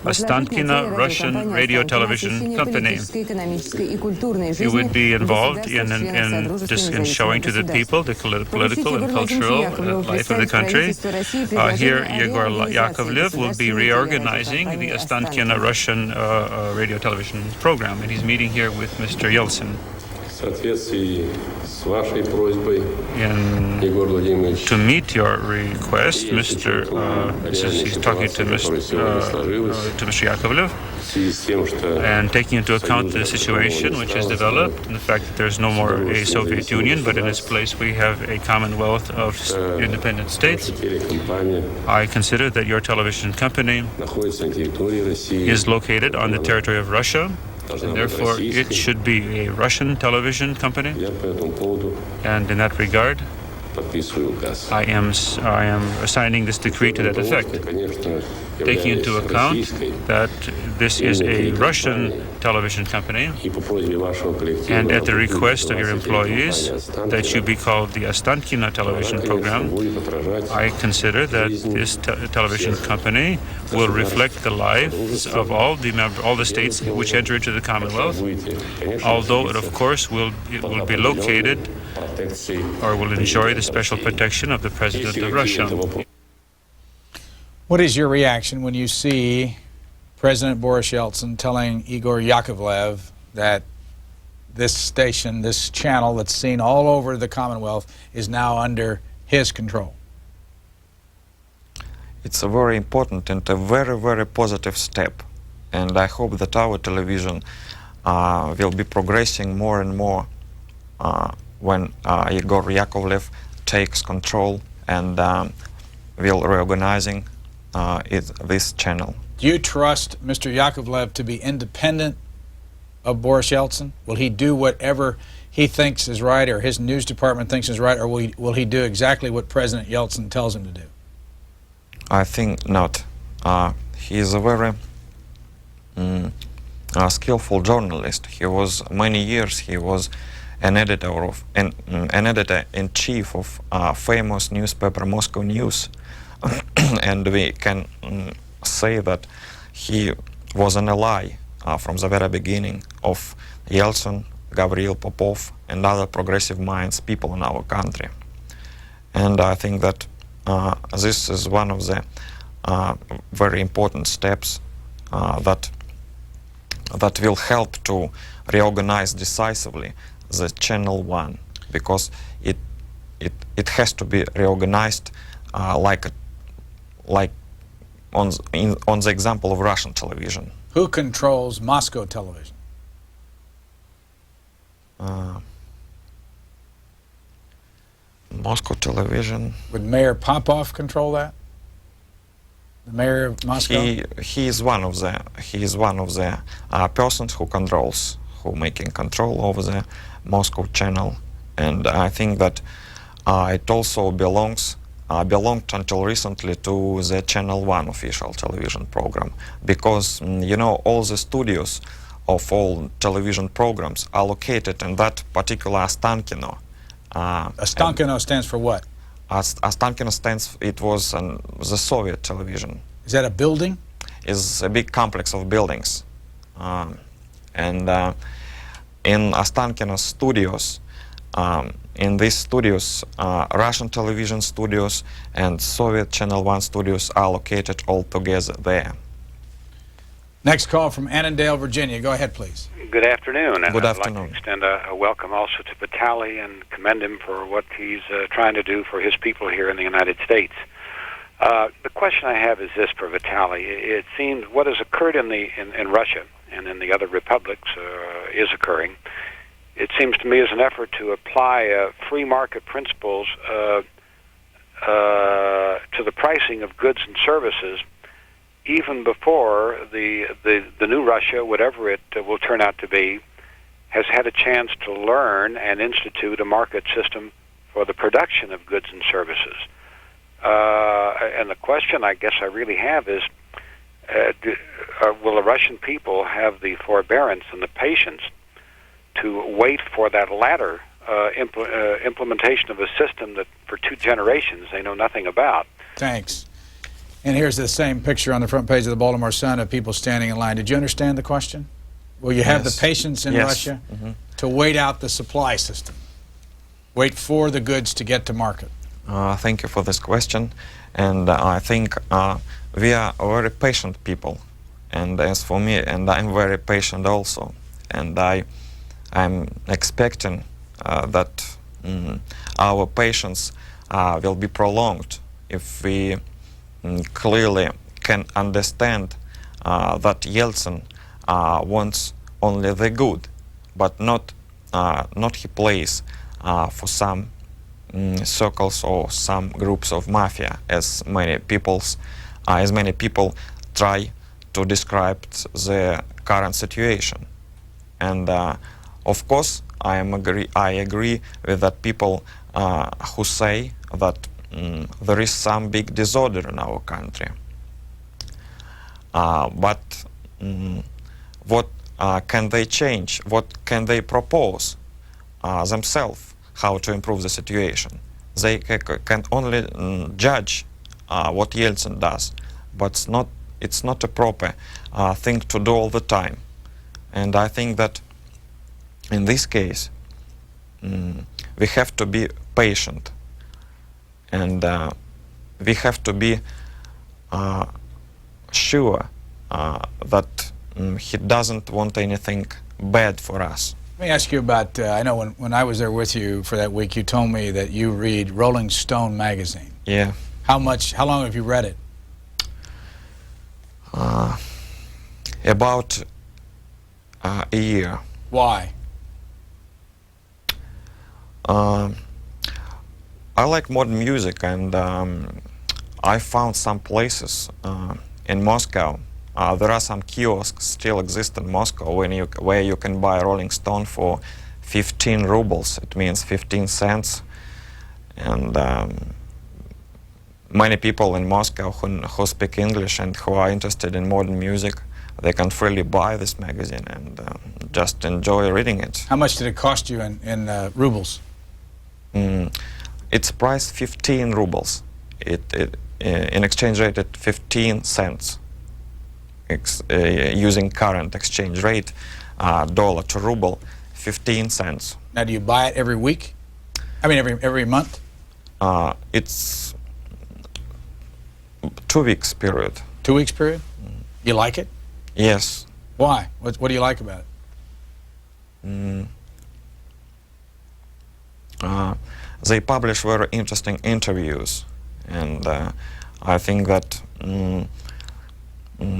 Ostankino Russian radio television company. It would be involved in showing to the people the political and cultural life of the country. Here, Yegor Yakovlev will be reorganizing the Ostankino Russian radio television program, and he's meeting here with Mr. Yeltsin. To meet your request, he's talking to Mr. Yakovlev, and taking into account the situation which is developed, and the fact that there's no more a Soviet Union, but in its place we have a Commonwealth of Independent States, I consider that your television company is located on the territory of Russia, and therefore it should be a Russian television company. And in that regard, I am assigning this decree to that effect, taking into account that this is a Russian television company, and at the request of your employees that you be called the Ostankino television program, I consider that this television company will reflect the lives of all the states which enter into the Commonwealth, although it of course will be located or will enjoy the special protection of the President of Russia. What is your reaction when you see President Boris Yeltsin telling Igor Yakovlev that this station, this channel that's seen all over the Commonwealth, is now under his control? It's a very important and a very, very positive step. And I hope that our television will be progressing more and more when Igor Yakovlev takes control and will reorganizing this channel. Do you trust Mr. Yakovlev to be independent of Boris Yeltsin? Will he do whatever he thinks is right, or his news department thinks is right, or will he do exactly what President Yeltsin tells him to do? I think not. He is a very skillful journalist. He was many years. He was an editor-in-chief of famous newspaper Moscow News, and we can say that he was an ally from the very beginning of Yeltsin, Gavril Popov, and other progressive minds, people in our country. And I think that this is one of the very important steps that will help to reorganize decisively the Channel 1, because it has to be reorganized like on the example of Russian television. Who controls Moscow television? Moscow television. Would Mayor Popov control that? The mayor of Moscow. He is one of the persons who making control over the Moscow channel, and I think that it also belonged until recently to the Channel 1 official television program, because all the studios of all television programs are located in that particular Ostankino. Ostankino stands for what? Ostankino it was the Soviet television. Is that a building? It's a big complex of buildings. And in Ostankino studios, in these studios, Russian television studios and Soviet Channel 1 studios are located all together there. Next call from Annandale, Virginia. Go ahead, please. Good afternoon. And Good I'd afternoon. like to extend a welcome also to Vitaly and commend him for what he's trying to do for his people here in the United States. The question I have is this for Vitaly. It seems what has occurred in Russia and in the other republics is occurring. It seems to me as an effort to apply free market principles to the pricing of goods and services, even before the new Russia, whatever it will turn out to be, has had a chance to learn and institute a market system for the production of goods and services. And the question I guess I really have is, will the Russian people have the forbearance and the patience to wait for that latter implementation of a system that for 2 generations they know nothing about? Thanks. And here's the same picture on the front page of the Baltimore Sun of people standing in line. Did you understand the question? Will you have the patience in Russia to wait out the supply system? Wait for the goods to get to market? Thank you for this question. And I think we are very patient people. And as for me, and I'm very patient also. And I'm expecting that our patience will be prolonged if we clearly can understand that Yeltsin wants only the good, but not he plays for some circles or some groups of mafia, as many people try to describe the current situation. And of course, I agree with that people who say that there is some big disorder in our country. But what can they change? What can they propose themselves? How to improve the situation? They can only judge what Yeltsin does, but it's not a proper thing to do all the time. And I think that in this case, we have to be patient, and we have to be sure that he doesn't want anything bad for us. Let me ask you about, I know when I was there with you for that week, you told me that you read Rolling Stone magazine. Yeah. How long have you read it? About a year. Why? I like modern music, and I found some places in Moscow. There are some kiosks still exist in Moscow where you can buy Rolling Stone for 15 rubles. It means 15 cents. And many people in Moscow who speak English and who are interested in modern music, they can freely buy this magazine and just enjoy reading it. How much did it cost you in rubles? It's priced 15 rubles. In exchange rate at 15 cents. Using current exchange rate, dollar to ruble, 15 cents. Now, do you buy it every week? I mean, every month? It's 2 weeks period. 2 weeks period? You like it? Yes. Why? What do you like about it? They publish very interesting interviews, and I think that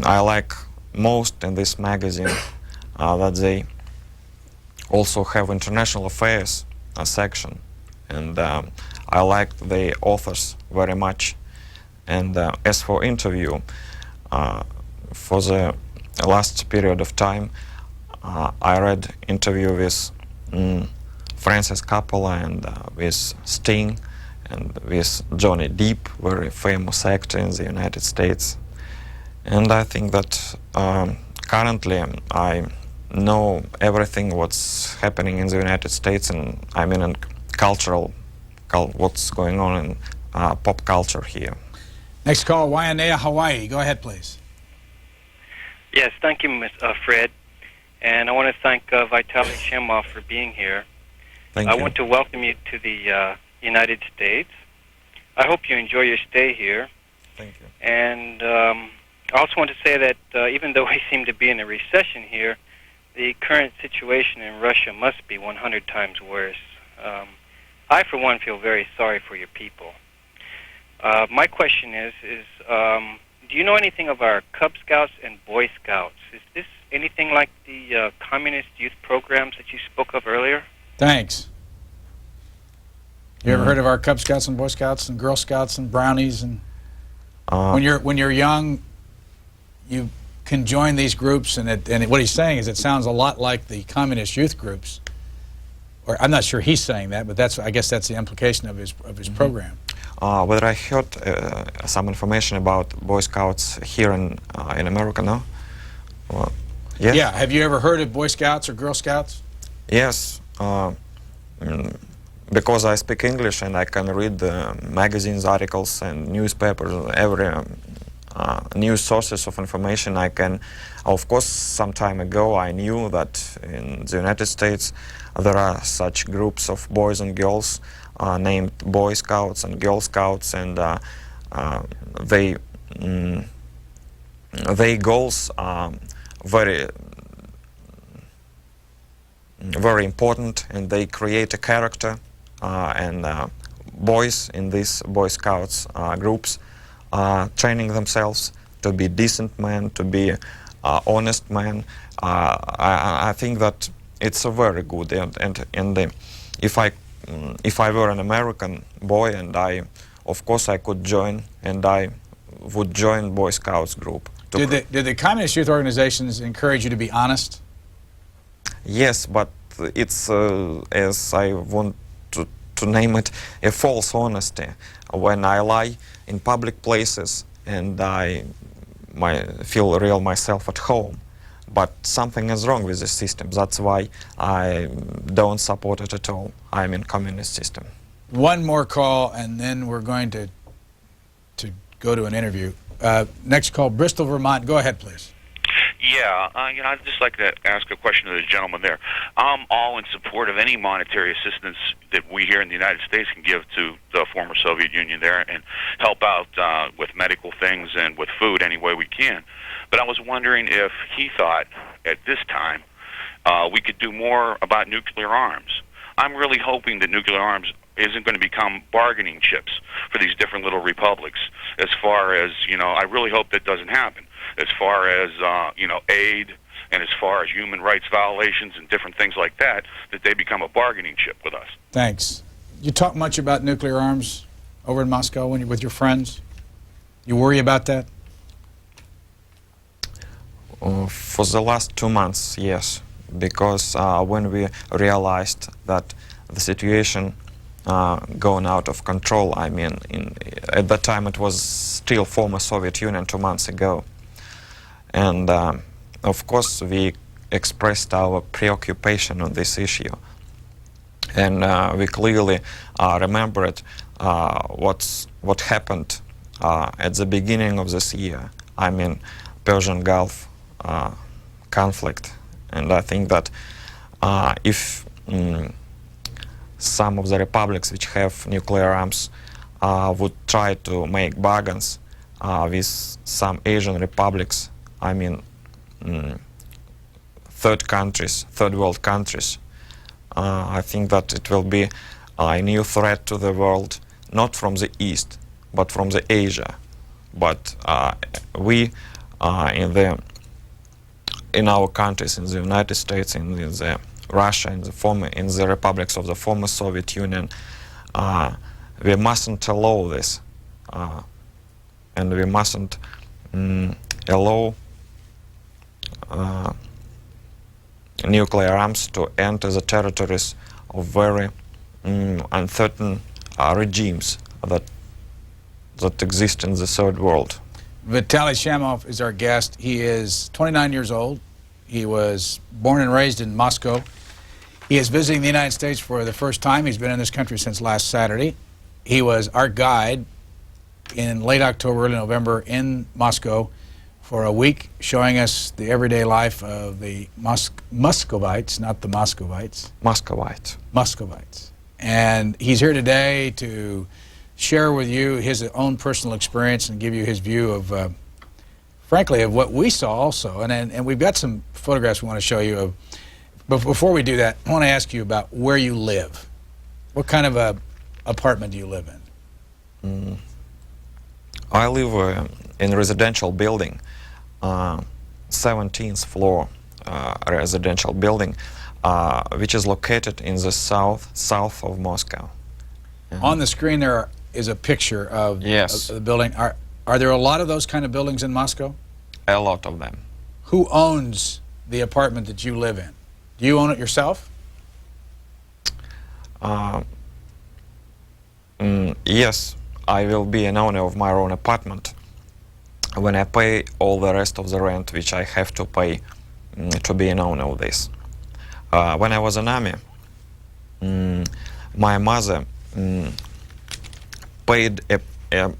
I like most in this magazine that they also have international affairs section, and I like the authors very much. And as for interview, for the last period of time, I read interview with Francis Coppola and with Sting and with Johnny Depp, very famous actor in the United States. And I think that currently I know everything what's happening in the United States, and I mean in what's going on in pop culture here. Next call, Waianae, Hawaii. Go ahead, please. Yes, thank you, Fred. And I want to thank Vitaly Shamov for being here. Thank you. I want to welcome you to the United States. I hope you enjoy your stay here. Thank you. And I also want to say that even though we seem to be in a recession here, the current situation in Russia must be 100 times worse. I, for one, feel very sorry for your people. My question is do you know anything of our Cub Scouts and Boy Scouts? Is this anything like the communist youth programs that you spoke of earlier? Thanks. You ever heard of our Cub Scouts and Boy Scouts and Girl Scouts and Brownies? And when you're young, you can join these groups, and what he's saying is it sounds a lot like the communist youth groups. Or I'm not sure he's saying that, but I guess that's the implication of his program. Whether I heard some information about Boy Scouts here in America, no? Well, yes. Yeah. Have you ever heard of Boy Scouts or Girl Scouts? Yes. Because I speak English and I can read magazines, articles, and newspapers new sources of information. I can, of course, some time ago I knew that in the United States there are such groups of boys and girls named Boy Scouts and Girl Scouts, and their goals are very important, and they create a character, and boys in these Boy Scouts groups are training themselves to be decent men, to be honest men. I think that it's a very good, and if I were an American boy, and of course I could join, and I would join Boy Scouts group. Did the communist youth organizations encourage you to be honest? Yes, but it's, as I want to name it, a false honesty. When I lie in public places and I feel real myself at home, but something is wrong with the system. That's why I don't support it at all. I'm in communist system. One more call, and then we're going to go to an interview. Next call, Bristol, Vermont. Go ahead, please. Yeah, I'd just like to ask a question to the gentleman there. I'm all in support of any monetary assistance that we here in the United States can give to the former Soviet Union there and help out with medical things and with food any way we can. But I was wondering if he thought at this time we could do more about nuclear arms. I'm really hoping that nuclear arms isn't going to become bargaining chips for these different little republics. As far as, I really hope that doesn't happen. As far as, aid, and as far as human rights violations and different things like that, that they become a bargaining chip with us. Thanks. You talk much about nuclear arms over in Moscow when you're with your friends? You worry about that? For the last 2 months, yes, because when we realized that the situation going out of control, I mean, at that time it was still former Soviet Union 2 months ago. And of course we expressed our preoccupation on this issue. And we clearly remembered what happened at the beginning of this year. I mean, Persian Gulf conflict. And I think that if some of the republics which have nuclear arms would try to make bargains with some Asian republics, I mean third world countries, I think that it will be a new threat to the world, not from the East, but from the Asia. But we in our countries, in the United States, in the Russia, in the republics of the former Soviet Union, we mustn't allow this, and we mustn't allow nuclear arms to enter the territories of very uncertain regimes that exist in the third world. Vitaly Shamov is our guest. He is 29 years old. He was born and raised in Moscow. He is visiting the United States for the first time. He's been in this country since last Saturday. He was our guide in late October, early November in Moscow for a week, showing us the everyday life of the Muscovites, not the Moscovites. Muscovites. And he's here today to share with you his own personal experience and give you his view of, frankly, of what we saw also. And we've got some photographs we want to show you of. But before we do that, I want to ask you about where you live. What kind of a apartment do you live in? I live in a residential building, 17th floor residential building, which is located in the south of Moscow. On the screen there is a picture of, yes, of the building. Are there a lot of those kind of buildings in Moscow? A lot of them. Who owns the apartment that you live in? Do you own it yourself? Yes, I will be an owner of my own apartment when I pay all the rest of the rent which I have to pay to be an owner of this. When I was in army, my mother paid a